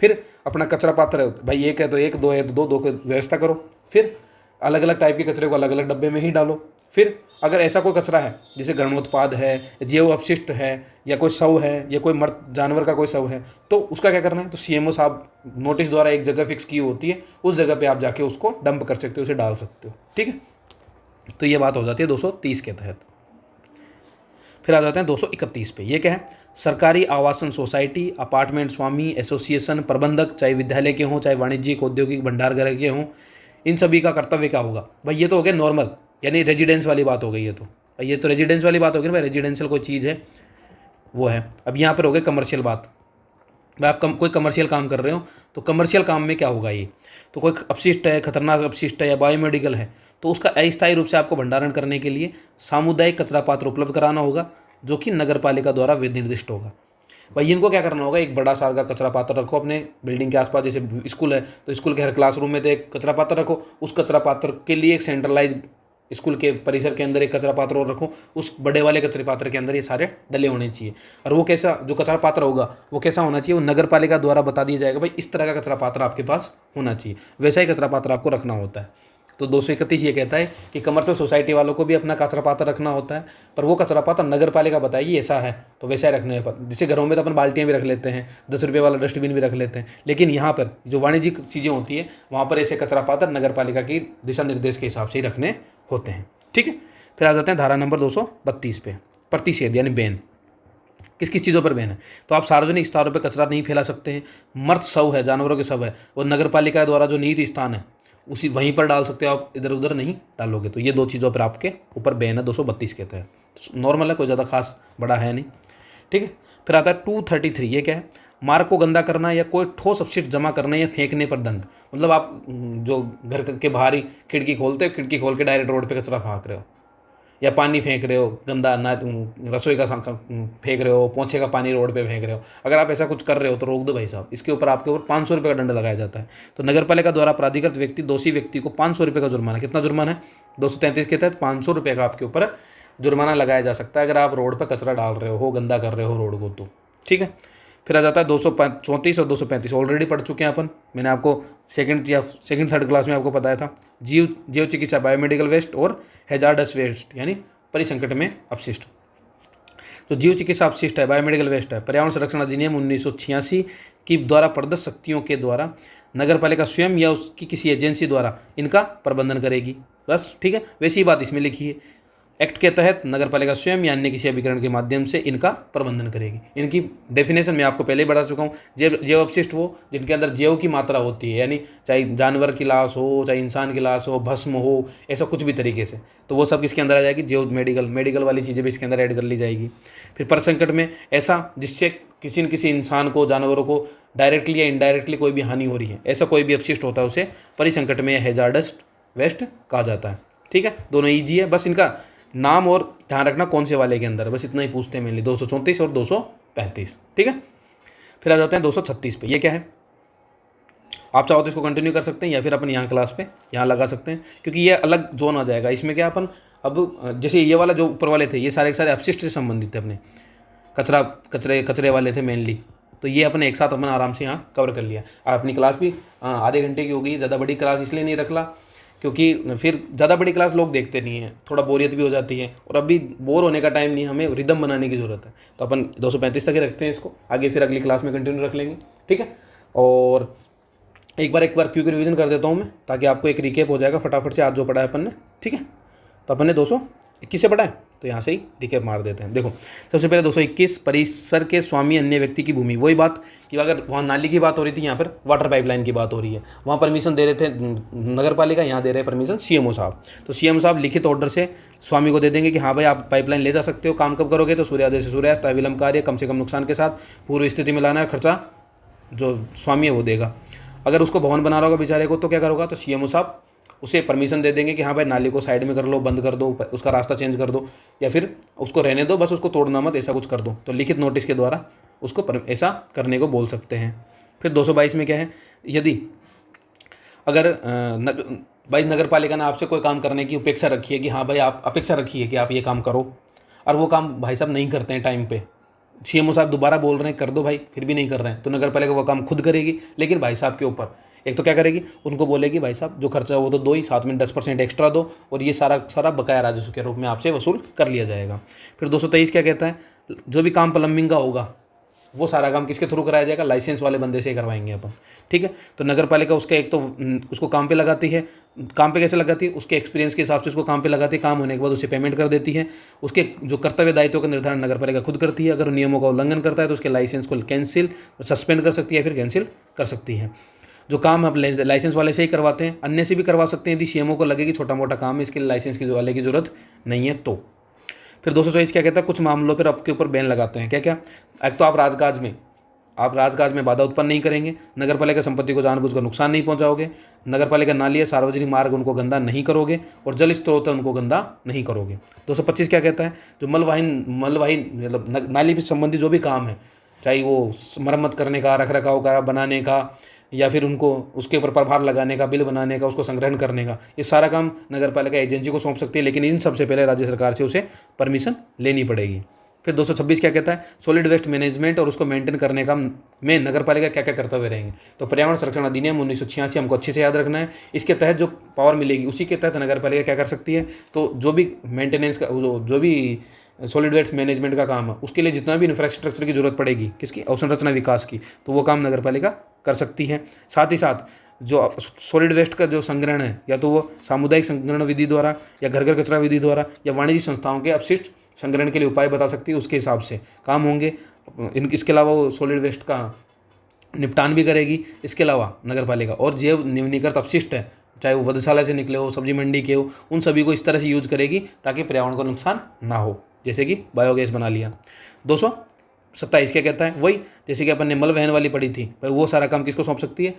फिर अपना कचरा पात्र भाई एक है तो एक, 2 है तो 2 की व्यवस्था करो। फिर अलग अलग टाइप के कचरे को अलग अलग डब्बे में ही डालो। फिर अगर ऐसा कोई कचरा है जैसे घृणोत्पाद है, जैव अपशिष्ट है, या कोई शव है, या कोई मृत जानवर का कोई शव है, तो उसका क्या करना है, तो सीएमओ साहब नोटिस द्वारा एक जगह फिक्स की होती है, उस जगह पे आप जाके उसको डंप कर सकते हो, उसे डाल सकते हो, ठीक है। तो ये बात हो जाती है 230 के तहत। फिर आ जाते हैं 231 पे, ये क्या है, सरकारी आवासन सोसाइटी, अपार्टमेंट स्वामी, एसोसिएशन, प्रबंधक, चाहे विद्यालय के हों, चाहे वाणिज्यिक, औद्योगिक, भंडारगृह के हों, इन सभी का कर्तव्य क्या होगा। भाई ये तो हो गया नॉर्मल, यानी रेजिडेंस वाली बात हो गई है, तो ये तो रेजिडेंस वाली बात होगी ना, भाई रेजिडेंशियल कोई चीज़ है वो है। अब यहाँ पर हो गई कमर्शियल बात, भाई आप कोई कमर्शियल काम कर रहे हो तो कमर्शियल काम में क्या होगा, ये तो कोई अपशिष्ट है, खतरनाक अपशिष्ट है या बायोमेडिकल है, तो उसका अस्थायी रूप से आपको भंडारण करने के लिए सामुदायिक कचरा पात्र उपलब्ध कराना होगा, जो कि नगर पालिका द्वारा निर्दिष्ट होगा। भाई इनको क्या करना होगा, एक बड़ा साल का कचरा पात्र रखो अपने बिल्डिंग के आसपास, जैसे स्कूल है तो स्कूल के हर क्लासरूम में तो एक कचरा पात्र रखो, उस कचरा पात्र के लिए एक सेंट्रलाइज स्कूल के परिसर के अंदर एक कचरा पात्र और रखो, उस बड़े वाले कचरे पात्र के अंदर ये सारे डले होने चाहिए। और वो कैसा, जो कचरा पात्र होगा वो कैसा होना चाहिए, वो नगर पालिका द्वारा बता दिया जाएगा, भाई इस तरह का कचरा पात्र आपके पास होना चाहिए, वैसा ही कचरा पात्र आपको रखना होता है। तो 231 ये कहता है कि कमर्शियल सोसाइटी वालों को भी अपना कचरा पात्र रखना होता है, पर वो कचरा पात्र नगर पालिका बताएगी ऐसा है तो वैसा ही रखने पर। जैसे घरों में तो अपन बाल्टियाँ भी रख लेते हैं, 10 रुपये वाला डस्टबिन भी रख लेते हैं, लेकिन यहाँ पर जो वाणिज्यिक चीज़ें होती है वहाँ पर ऐसे कचरा पात्र नगर पालिका की दिशा निर्देश के हिसाब से ही रखने होते हैं, ठीक है। फिर आ जाते हैं धारा नंबर 232 पे, प्रतिषेध यानी बैन। किस किस चीज़ों पर बैन है? तो आप सार्वजनिक स्थानों पर कचरा नहीं फैला सकते हैं। मर्त शव है, जानवरों के शव है, वो नगर पालिका द्वारा जो निहित स्थान है उसी वहीं पर डाल सकते हो, आप इधर उधर नहीं डालोगे। तो ये 2 चीज़ों पर आपके ऊपर बैन है 232 के तहत। नॉर्मल है, कोई ज़्यादा खास बड़ा है नहीं, ठीक है। फिर आता है 233, ये क्या है? मार्ग को गंदा करना या कोई ठोस अपशिष्ट जमा करने या फेंकने पर दंड। मतलब आप जो घर के बाहर ही खिड़की खोलते हो, खिड़की खोल के डायरेक्ट रोड पे कचरा फेंक रहे हो, या पानी फेंक रहे हो गंदा, ना रसोई का फेंक रहे हो, पोंछे का पानी रोड पे फेंक रहे हो, अगर आप ऐसा कुछ कर रहे हो तो रोक दो भाई साहब। इसके ऊपर आपके ऊपर 500 रुपये का दंड लगाया जाता है। तो नगर पालिका द्वारा प्राधिकृत व्यक्ति दोषी व्यक्ति को 500 रुपये का जुर्माना, कितना जुर्माना है? 233 के तहत 500 रुपये का आपके ऊपर जुर्माना लगाया जा सकता है अगर आप रोड पर कचरा डाल रहे हो, गंदा कर रहे हो रोड को तो, ठीक है। फिर आ जाता है 234 और 235, ऑलरेडी पढ़ चुके हैं अपन। मैंने आपको सेकंड थर्ड क्लास में आपको बताया था। जीव चिकित्सा, बायोमेडिकल वेस्ट और हैजार्डस वेस्ट यानी परिसंकट में अपशिष्ट। तो जीव चिकित्सा अपशिष्ट है, बायोमेडिकल वेस्ट है, पर्यावरण संरक्षण अधिनियम 1986 की द्वारा प्रदत्त शक्तियों के द्वारा नगर पालिका स्वयं या उसकी किसी एजेंसी द्वारा इनका प्रबंधन करेगी, बस, ठीक है। वैसी ही बात इसमें लिखी है, एक्ट के तहत नगर पालिका स्वयं या अन्य किसी अभिकरण के माध्यम से इनका प्रबंधन करेगी। इनकी डेफिनेशन मैं आपको पहले ही बता चुका हूँ। जैव अपशिष्ट वो जिनके अंदर जैव की मात्रा होती है, यानी चाहे जानवर की लाश हो, चाहे इंसान की लाश हो, भस्म हो, ऐसा कुछ भी तरीके से, तो वो सब किसके अंदर आ जाएगी? जैव मेडिकल वाली चीज़ें भी इसके अंदर ऐड कर ली जाएगी। फिर परिसंकट में ऐसा जिससे किसी न किसी इंसान को, जानवरों को डायरेक्टली या इनडायरेक्टली कोई भी हानि हो रही है, ऐसा कोई भी अपशिष्ट होता है उसे परिसंकट में हैजार्डस वेस्ट कहा जाता है, ठीक है। दोनों ईजी है, बस इनका नाम और ध्यान रखना कौन से वाले के अंदर, बस इतना ही पूछते हैं मेनली, 234 और 235, ठीक है। फिर आ जाते हैं 236 पे, ये क्या है? आप चाहो तो इसको कंटिन्यू कर सकते हैं या फिर अपन यहाँ क्लास पे यहाँ लगा सकते हैं, क्योंकि ये अलग जोन आ जाएगा। इसमें क्या अपन अब जैसे ये वाला जो ऊपर वाले थे ये सारे के सारे अपशिष्ट से संबंधित थे, अपने कचरे वाले थे मेनली, तो ये अपने एक साथ अपन आराम से यहाँ कवर कर लिया। अपनी क्लास भी आधे घंटे की हो गई, ज़्यादा बड़ी क्लास इसलिए नहीं रखला क्योंकि फिर ज़्यादा बड़ी क्लास लोग देखते नहीं हैं, थोड़ा बोरियत भी हो जाती है, और अभी बोर होने का टाइम नहीं, हमें रिदम बनाने की ज़रूरत है। तो अपन 235 तक ही रखते हैं इसको, आगे फिर अगली क्लास में कंटिन्यू रख लेंगे, ठीक है। और एक बार क्विक रिवीजन कर देता हूँ मैं, ताकि आपको एक रिकेप हो जाएगा फटाफट से आज जो पढ़ा है अपन ने, ठीक है। तो अपन ने 221 से पढ़ा है, तो यहाँ से ही रिकेप मार देते हैं। देखो, सबसे पहले 221, परिसर के स्वामी अन्य व्यक्ति की भूमि। वही बात कि अगर वहाँ नाली की बात हो रही थी, यहाँ पर वाटर पाइपलाइन की बात हो रही है। वहाँ परमिशन दे रहे थे नगर पालिका, यहाँ दे रहे हैं परमिशन सीएमओ साहब। तो सीएमओ साहब लिखित ऑर्डर से स्वामी को दे देंगे कि हाँ भाई आप पाइपलाइन ले जा सकते हो। काम कब करोगे? तो सूर्योदय से सूर्यास्त, अविलंब कार्य, कम से कम नुकसान के साथ पूर्व स्थिति में लाना है। खर्चा जो स्वामी है वो देगा। अगर उसको भवन बना रहा होगा बेचारे को, तो क्या करोगा? तो सीएमओ साहब उसे परमिशन दे देंगे कि हाँ भाई नाली को साइड में कर लो, बंद कर दो, उसका रास्ता चेंज कर दो, या फिर उसको रहने दो, बस उसको तोड़ना मत, ऐसा कुछ कर दो। तो लिखित नोटिस के द्वारा उसको ऐसा करने को बोल सकते हैं। फिर 222 में क्या है? यदि अगर भाई नगर पालिका ने आपसे कोई काम करने की अपेक्षा रखी है कि हाँ भाई आप अपेक्षा रखी है कि आप ये काम करो, और वो काम भाई साहब नहीं करते हैं टाइम पे, सीएमओ साहब दोबारा बोल रहे हैं कर दो भाई, फिर भी नहीं कर रहे हैं, तो नगर पालिका वो काम खुद करेगी, लेकिन भाई साहब के ऊपर। एक तो क्या करेगी? उनको बोलेगी भाई साहब जो खर्चा है वो तो दो ही, साथ में 10% एक्स्ट्रा दो, और ये सारा बकाया राजस्व के रूप में आपसे वसूल कर लिया जाएगा। फिर 223 क्या कहता है? जो भी काम प्लम्बिंग का होगा वो सारा काम किसके थ्रू कराया जाएगा? लाइसेंस वाले बंदे से ही करवाएंगे अपन, ठीक है। तो नगर पालिका उसका एक तो उसको काम पे लगाती है। काम पे कैसे लगाती है? उसके एक्सपीरियंस के हिसाब से उसको काम पे लगाती है, काम होने के बाद उसे पेमेंट कर देती है। उसके जो कर्तव्य दायित्व का निर्धारण नगर पालिका खुद करती है। अगर नियमों का उल्लंघन करता है तो उसके लाइसेंस को कैंसिल, सस्पेंड कर सकती है, फिर कैंसिल कर सकती है। जो काम आप लाइसेंस वाले से ही करवाते हैं, अन्य से भी करवा सकते हैं यदि सीएमओ को लगे कि छोटा मोटा काम है, इसके लिए लाइसेंस की वाले की जरूरत नहीं है तो। फिर 224 क्या कहता है? कुछ मामलों पर आपके ऊपर बैन लगाते हैं। क्या क्या? एक तो आप राजकाज में बाधा उत्पन्न नहीं करेंगे, नगर पालिका संपत्ति को जानबूझकर नुकसान नहीं पहुंचाओगे, नगर पालिका नाली या सार्वजनिक मार्ग उनको गंदा नहीं करोगे, और जल स्रोत है उनको गंदा नहीं करोगे। 225 क्या कहता है? जो मलवाहिन मतलब नाली से संबंधित जो भी काम है, चाहे वो मरम्मत करने का, रख रखाव का, बनाने का, या फिर उनको उसके ऊपर प्रभार लगाने का, बिल बनाने का, उसको संग्रहण करने का, ये सारा काम नगर पालिका एजेंसी को सौंप सकती है, लेकिन इन सबसे पहले राज्य सरकार से उसे परमिशन लेनी पड़ेगी। फिर 226 क्या कहता है? सॉलिड वेस्ट मैनेजमेंट और उसको मेंटेन करने का में नगर पालिका क्या क्या कर्तव्य रहेंगे। तो पर्यावरण संरक्षण अधिनियम 1986 हमको अच्छे से याद रखना है। इसके तहत जो पावर मिलेगी उसी के तहत नगर पालिका क्या कर सकती है? तो जो भी मेंटेनेंस का, जो भी सॉलिड वेस्ट मैनेजमेंट का काम है, उसके लिए जितना भी इंफ्रास्ट्रक्चर की जरूरत पड़ेगी, किसकी? अवसंरचना विकास की, तो वो काम नगर पालिका कर सकती है। साथ ही साथ जो सॉलिड वेस्ट का जो संग्रहण है, या तो वो सामुदायिक संग्रहण विधि द्वारा, या घर घर कचरा विधि द्वारा, या वाणिज्य संस्थाओं के अपशिष्ट संग्रहण के लिए उपाय बता सकती है, उसके हिसाब से काम होंगे। इसके अलावा वो सॉलिड वेस्ट का निपटान भी करेगी। इसके अलावा नगर पालिका और जैव निम्नीकृत अपशिष्ट है, चाहे वो वधशाला से निकले हो, सब्जी मंडी के हो, उन सभी को इस तरह से यूज करेगी ताकि पर्यावरण को नुकसान ना हो, जैसे कि बायोगैस बना लिया। 227 क्या कहता है, वही जैसे कि अपन ने मल वहन वाली पढ़ी थी, भाई वो सारा काम किसको सौंप सकती है,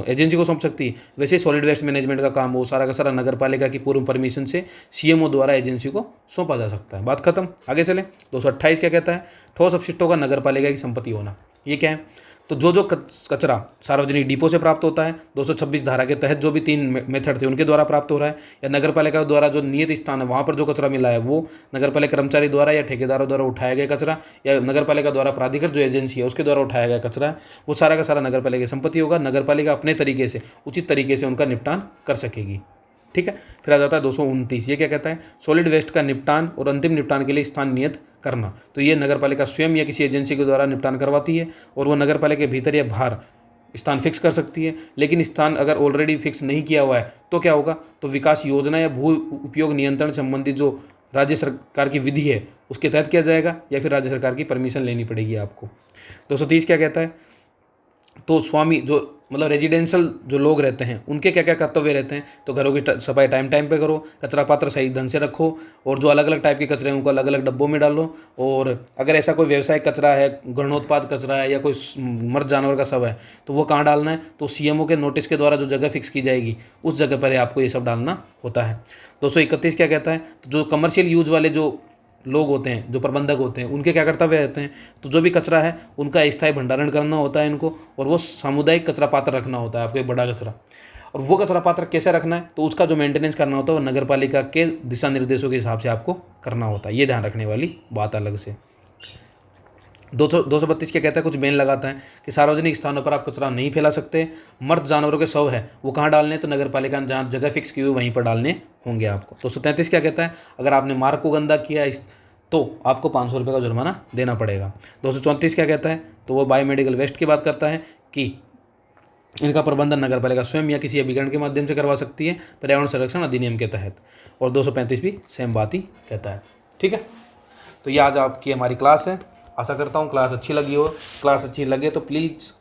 एजेंसी को सौंप सकती है। वैसे ही सॉलिड वेस्ट मैनेजमेंट का काम वो सारा का सारा नगर पालिका की पूर्व परमिशन से सीएमओ द्वारा एजेंसी को सौंपा जा सकता है। बात खत्म, आगे चले। 228 क्या कहता है, ठोस अपशिष्टों का नगर पालिका की संपत्ति होना। ये क्या है, तो जो कचरा सार्वजनिक डिपो से प्राप्त होता है, 226 धारा के तहत जो भी 3 मेथड थे उनके द्वारा प्राप्त हो रहा है, या नगर पालिका द्वारा जो नियत स्थान है वहाँ पर जो कचरा मिला है वो नगर पालिका कर्मचारी द्वारा या ठेकेदारों द्वारा उठाया गया कचरा, या नगर पालिका द्वारा प्राधिकृत जो एजेंसी है उसके द्वारा उठाया गया कचरा है, वो सारा का सारा नगर पालिका की संपत्ति होगा। नगर पालिका अपने तरीके से उचित तरीके से उनका निपटान कर सकेगी। ठीक है, फिर आ जाता है 229। ये क्या कहता है, सॉलिड वेस्ट का निपटान और अंतिम निपटान के लिए स्थान नियत करना। तो ये नगर पालिका स्वयं या किसी एजेंसी के द्वारा निपटान करवाती है, और वो नगर पालिका के भीतर या बाहर स्थान फिक्स कर सकती है। लेकिन स्थान अगर ऑलरेडी फिक्स नहीं किया हुआ है तो क्या होगा, तो विकास योजना या भू उपयोग नियंत्रण संबंधी जो राज्य सरकार की विधि है उसके तहत किया जाएगा, या फिर राज्य सरकार की परमिशन लेनी पड़ेगी आपको। 230 क्या कहता है, तो स्वामी जो मतलब रेजिडेंशियल जो लोग रहते हैं उनके क्या क्या कर्तव्य रहते हैं, तो घरों की सफाई टाइम टाइम पे करो, कचरा पात्र सही ढंग से रखो, और जो अलग अलग टाइप के कचरे हैं उनको अलग अलग डब्बों में डालो। और अगर ऐसा कोई व्यवसायिक कचरा है, गणोत्पाद कचरा है, या कोई मर्द जानवर का शव है, तो वो कहाँ डालना है, तो सीएमओ के नोटिस के द्वारा जो जगह फिक्स की जाएगी उस जगह पर आपको ये सब डालना होता है। 231 क्या कहता है, तो जो कमर्शियल यूज वाले जो लोग होते हैं, जो प्रबंधक होते हैं, उनके क्या कर्तव्य रहते हैं, तो जो भी कचरा है उनका स्थायी भंडारण करना होता है इनको, और वो सामुदायिक कचरा पात्र रखना होता है आपको, एक बड़ा कचरा। और वो कचरा पात्र कैसे रखना है, तो उसका जो मेंटेनेंस करना होता है वो नगर पालिका के दिशा निर्देशों के हिसाब से आपको करना होता है। ये ध्यान रखने वाली बात अलग से। 232 क्या कहता है, कुछ बैन लगाता है कि सार्वजनिक स्थानों पर आप कचरा नहीं फैला सकते। मर्द जानवरों के शव है वो कहाँ डालने, तो नगर पालिका ने जहाँ जगह फिक्स की हुई वहीं पर डालने होंगे आपको। 233 क्या कहता है, अगर आपने मार्ग को गंदा किया तो आपको 500 रुपये का जुर्माना देना पड़ेगा। 234 क्या कहता है, तो वो बायोमेडिकल वेस्ट की बात करता है कि इनका प्रबंधन नगर पालिका स्वयं या किसी अभिकरण के माध्यम से करवा सकती है पर्यावरण संरक्षण अधिनियम के तहत। और 235 भी सेम बात ही कहता है। ठीक है, तो ये आज आपकी हमारी क्लास है। आशा करता हूँ क्लास अच्छी लगी हो। क्लास अच्छी लगे तो प्लीज़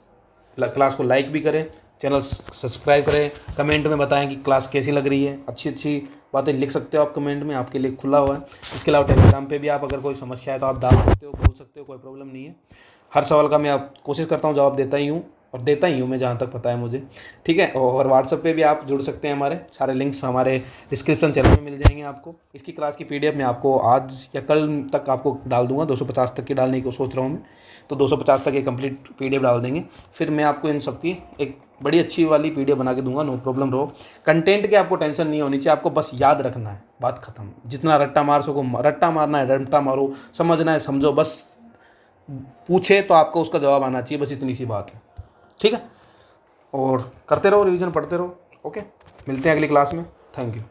क्लास को लाइक भी करें, चैनल सब्सक्राइब करें, कमेंट में बताएं कि क्लास कैसी लग रही है। अच्छी अच्छी बातें लिख सकते हो आप कमेंट में, आपके लिए खुला हुआ है। इसके अलावा टेलीग्राम पे भी आप अगर कोई समस्या है तो आप डाल सकते हो, बोल सकते हो, कोई प्रॉब्लम नहीं है। हर सवाल का मैं आप कोशिश करता हूँ जवाब देता ही हूँ, और देता ही हूँ मैं जहाँ तक पता है मुझे। ठीक है, और व्हाट्सएप पे भी आप जुड़ सकते हैं, हमारे सारे लिंक्स हमारे डिस्क्रिप्शन चैनल में मिल जाएंगे आपको। इसकी क्लास की PDF मैं आपको आज या कल तक आपको डाल दूंगा। 250 तक की डालने की सोच रहा हूँ मैं, तो 250 तक ये कंप्लीट PDF डाल देंगे। फिर मैं आपको इन सब की एक बड़ी अच्छी वाली PDF बना के दूंगा, नो प्रॉब्लम रहो। कंटेंट की आपको टेंशन नहीं होनी चाहिए, आपको बस याद रखना है, बात खत्म। जितना रट्टा मार सको रट्टा मारना है, रट्टा मारो, समझना है समझो, बस पूछे तो आपको उसका जवाब आना चाहिए, बस इतनी सी बात है। ठीक है, और करते रहो रिवीजन, पढ़ते रहो। ओके, मिलते हैं अगली क्लास में। Thank you.